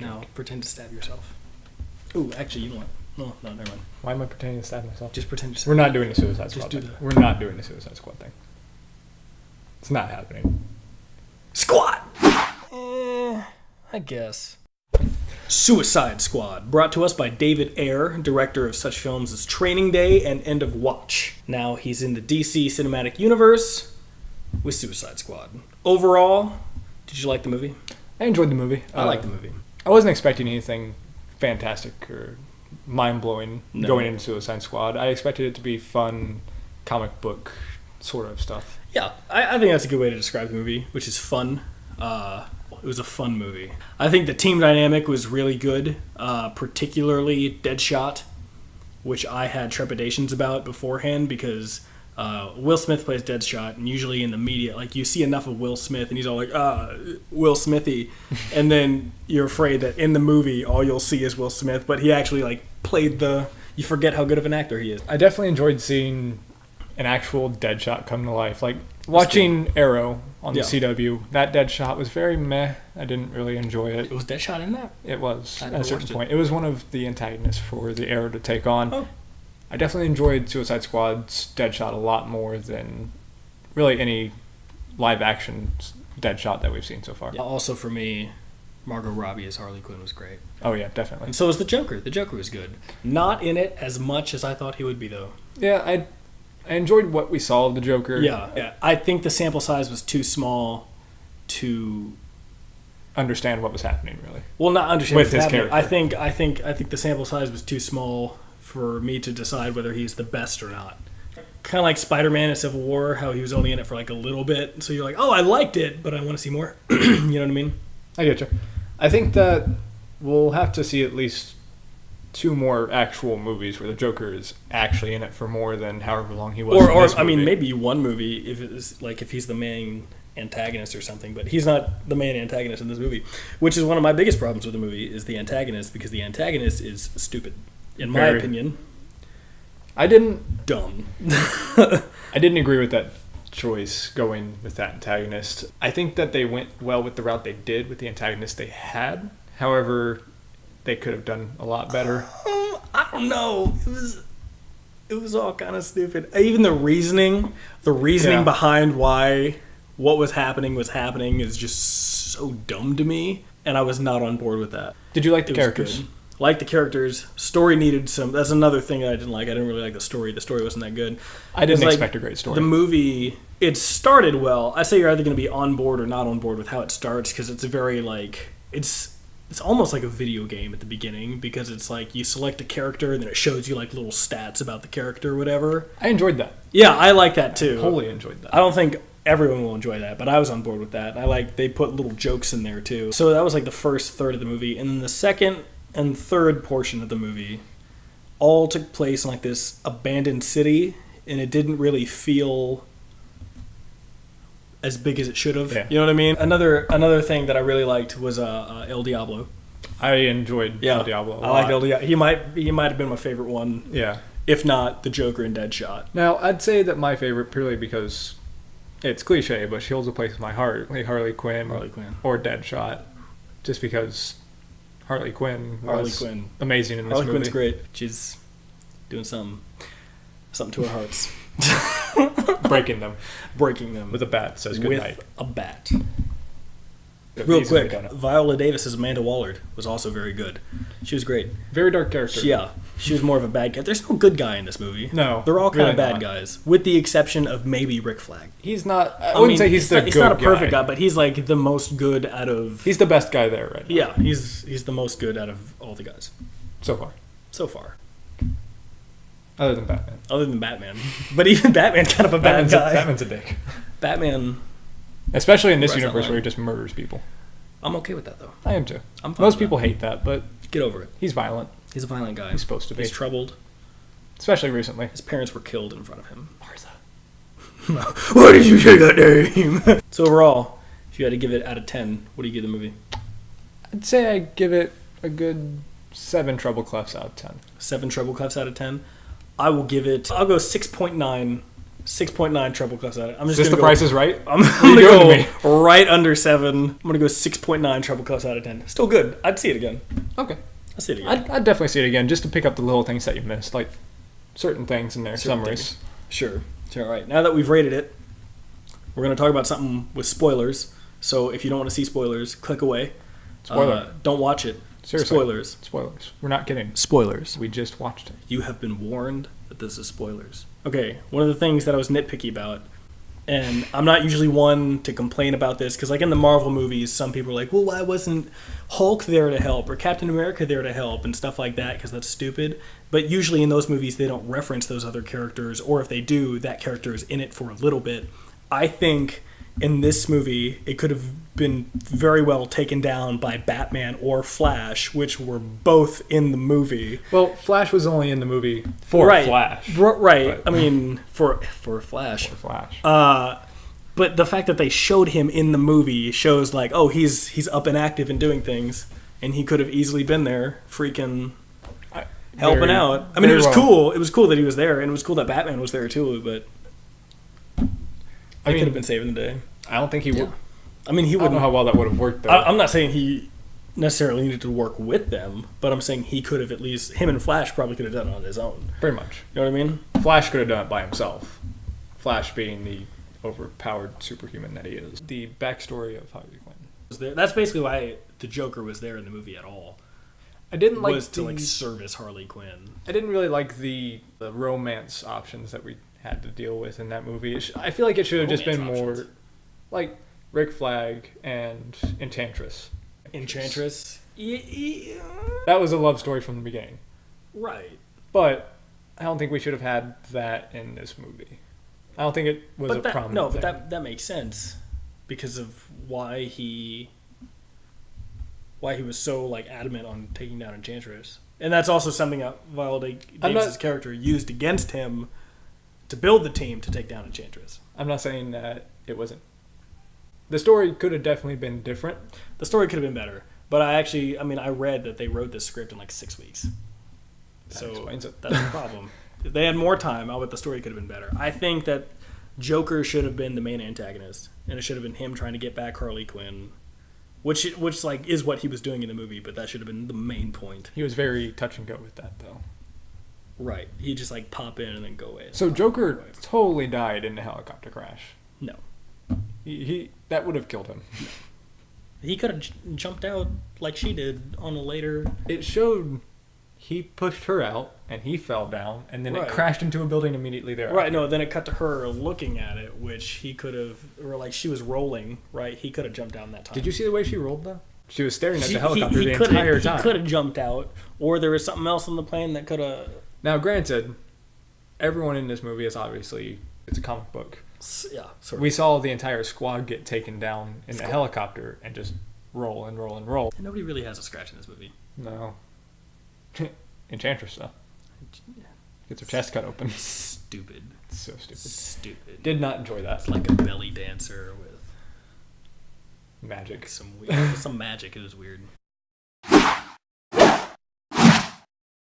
Now pretend to stab yourself. Ooh, actually, you know what? No, never mind. Why am I pretending to stab myself? Just pretend to stab We're not doing the Suicide Squad Just do thing. that. We're not doing the Suicide Squad thing. It's not happening. Squad! I guess. Suicide Squad, brought to us by David Ayer, director of such films as Training Day and End of Watch. Now he's in the DC Cinematic Universe with Suicide Squad. Overall, did you like the movie? I enjoyed the movie. I liked the movie. I wasn't expecting anything fantastic or mind-blowing going into Suicide Squad. I expected it to be fun, comic book sort of stuff. Yeah, I think that's a good way to describe the movie, which is fun. It was a fun movie. I think the team dynamic was really good, particularly Deadshot, which I had trepidations about beforehand because Will Smith plays Deadshot, and usually in the media, like you see enough of Will Smith, and he's all like, Will Smithy, and then you're afraid that in the movie all you'll see is Will Smith, but he actually like played you forget how good of an actor he is. I definitely enjoyed seeing an actual Deadshot come to life. Like watching Arrow on the CW, that Deadshot was very meh. I didn't really enjoy it. It was Deadshot in that? It was at a certain point. It was one of the antagonists for the Arrow to take on. Oh. I definitely enjoyed Suicide Squad's Deadshot a lot more than really any live action Deadshot that we've seen so far. Yeah, also for me, Margot Robbie as Harley Quinn was great. Oh yeah, definitely. And so was the Joker. The Joker was good. Not in it as much as I thought he would be, though. Yeah, I enjoyed what we saw of the Joker. Yeah. I think the sample size was too small to understand what was happening, really. Well, not understand with what's his happening. character. I think the sample size was too small for me to decide whether he's the best or not. Kind of like Spider-Man in Civil War, how he was only in it for like a little bit. So you're like, oh, I liked it, but I want to see more. You know what I mean? I get you. I think that we'll have to see at least 2 more actual movies where the Joker is actually in it for more than however long he was. Or in this I mean, movie. maybe one movie if he's the main antagonist or something, but he's not the main antagonist in this movie, which is one of my biggest problems with the movie is the antagonist, because the antagonist is stupid, in my opinion. I didn't Dumb. I didn't agree with that choice going with that antagonist. I think that they went well with the route they did with the antagonist they had. However, they could have done a lot better. I don't know. It was all kind of stupid. Even the reasoning behind why what was happening is just so dumb to me, and I was not on board with that. Did you like the characters? Like the characters. Story needed some. That's another thing that I didn't like. I didn't really like the story. The story wasn't that good. I didn't expect a great story. The movie, it started well. I say you're either going to be on board or not on board with how it starts, because it's a very like it's almost like a video game at the beginning, because it's like you select a character and then it shows you like little stats about the character or whatever. I enjoyed that. Yeah, I like that too. I wholly enjoyed that. I don't think everyone will enjoy that, but I was on board with that. They put little jokes in there too. So that was like the first third of the movie, and then the second and third portion of the movie all took place in like this abandoned city, and it didn't really feel as big as it should have. Yeah. You know what I mean? Another thing that I really liked was El Diablo. I enjoyed El Diablo a lot. I liked El Diablo. He might have been my favorite one. Yeah. If not the Joker and Deadshot. Now, I'd say that my favorite, purely because it's cliche, but she holds a place in my heart, like Harley Quinn or Deadshot, just because Harley Quinn was amazing in this movie. Harley Quinn's great. She's doing something to our hearts. Breaking them with a bat. Says good night. With a bat. Real quick, Viola Davis as Amanda Waller was also very good. She was great. Very dark character. She was more of a bad guy. There's no good guy in this movie. No, they're all kind of bad guys, with the exception of maybe Rick Flag. He's not. I wouldn't say he's the good guy. He's not a perfect guy, but he's like the most good out of. He's the best guy there, right now. Yeah, he's the most good out of all the guys so far. Other than Batman. But even Batman's kind of a bad guy. Batman's a dick. Batman. Especially in this universe where he just murders people. I'm okay with that, though. I am, too. Most people hate that, but... Get over it. He's violent. He's a violent guy. He's supposed to be. He's troubled. Especially recently. His parents were killed in front of him. Martha. Why did you say that name? So overall, if you had to give it out of 10, what do you give the movie? I'd say I give it a good 7 treble clefs out of 10. 7 treble clefs out of 10? I will give it... I'll go 6.9 6.9 treble close at it. I'm just Is this the Price is Right? I'm going to go right under 7. I'm going to go 6.9 treble close out of 10. Still good. I'd see it again. Okay. I'd see it again. I'd definitely see it again just to pick up the little things that you missed, like certain things in their summaries. Sure. All right. Now that we've rated it, we're going to talk about something with spoilers. So if you don't want to see spoilers, click away. Spoiler. Don't watch it. Seriously. Spoilers. We're not kidding. Spoilers. We just watched it. You have been warned that this is spoilers. Okay, one of the things that I was nitpicky about, and I'm not usually one to complain about this, because like in the Marvel movies, some people are like, well, why wasn't Hulk there to help, or Captain America there to help, and stuff like that, because that's stupid. But usually in those movies, they don't reference those other characters, or if they do, that character is in it for a little bit. I think in this movie, it could have been very well taken down by Batman or Flash, which were both in the movie. Well, Flash was only in the movie for Flash. Right. But, I mean, for Flash. For Flash. But the fact that they showed him in the movie shows like, oh, he's up and active and doing things, and he could have easily been there freaking helping out. I mean, it was cool. It was cool that he was there, and it was cool that Batman was there too, but I could have been saving the day. I don't think he would. I mean, he wouldn't. I don't know how well that would have worked, though. I'm not saying he necessarily needed to work with them, but I'm saying he could have at least, him and Flash probably could have done it on his own. Pretty much. You know what I mean? Flash could have done it by himself. Flash being the overpowered superhuman that he is. The backstory of Harley Quinn. That's basically why the Joker was there in the movie at all. I didn't like to service Harley Quinn. I didn't really like the romance options that we had to deal with in that movie. I feel like it should have just been more like Rick Flag and Enchantress. Enchantress? That was a love story from the beginning. Right. But I don't think we should have had that in this movie. I don't think it was a prominent thing. But that makes sense because of why he was so like adamant on taking down Enchantress. And that's also something that Viola Davis' character used against him to build the team to take down Enchantress. I'm not saying that it wasn't. The story could have definitely been different. The story could have been better. But I read that they wrote this script in like 6 weeks. That explains it. That's the problem. If they had more time, I bet the story could have been better. I think that Joker should have been the main antagonist, and it should have been him trying to get back Harley Quinn, which like is what he was doing in the movie, but that should have been the main point. He was very touch and go with that, though. Right. He'd just like pop in and then go away. So Joker totally died in the helicopter crash. No. He that would have killed him. He could have jumped out like she did on a later... It showed he pushed her out, and he fell down, and then it crashed into a building immediately there. Right, no, then it cut to her looking at it, which he could have... Or like she was rolling, right? He could have jumped down that time. Did you see the way she rolled, though? She was staring at the helicopter the entire time. He could have jumped out, or there was something else on the plane that could have... Now, granted, everyone in this movie is obviously... It's a comic book. Yeah, sort of. We saw the entire squad get taken down in the helicopter and just roll and roll and roll. And nobody really has a scratch in this movie. No. Enchantress, though. Gets her chest cut open. Stupid. So stupid. Stupid. Did not enjoy that. It's like a belly dancer with... magic. Some magic. It was weird.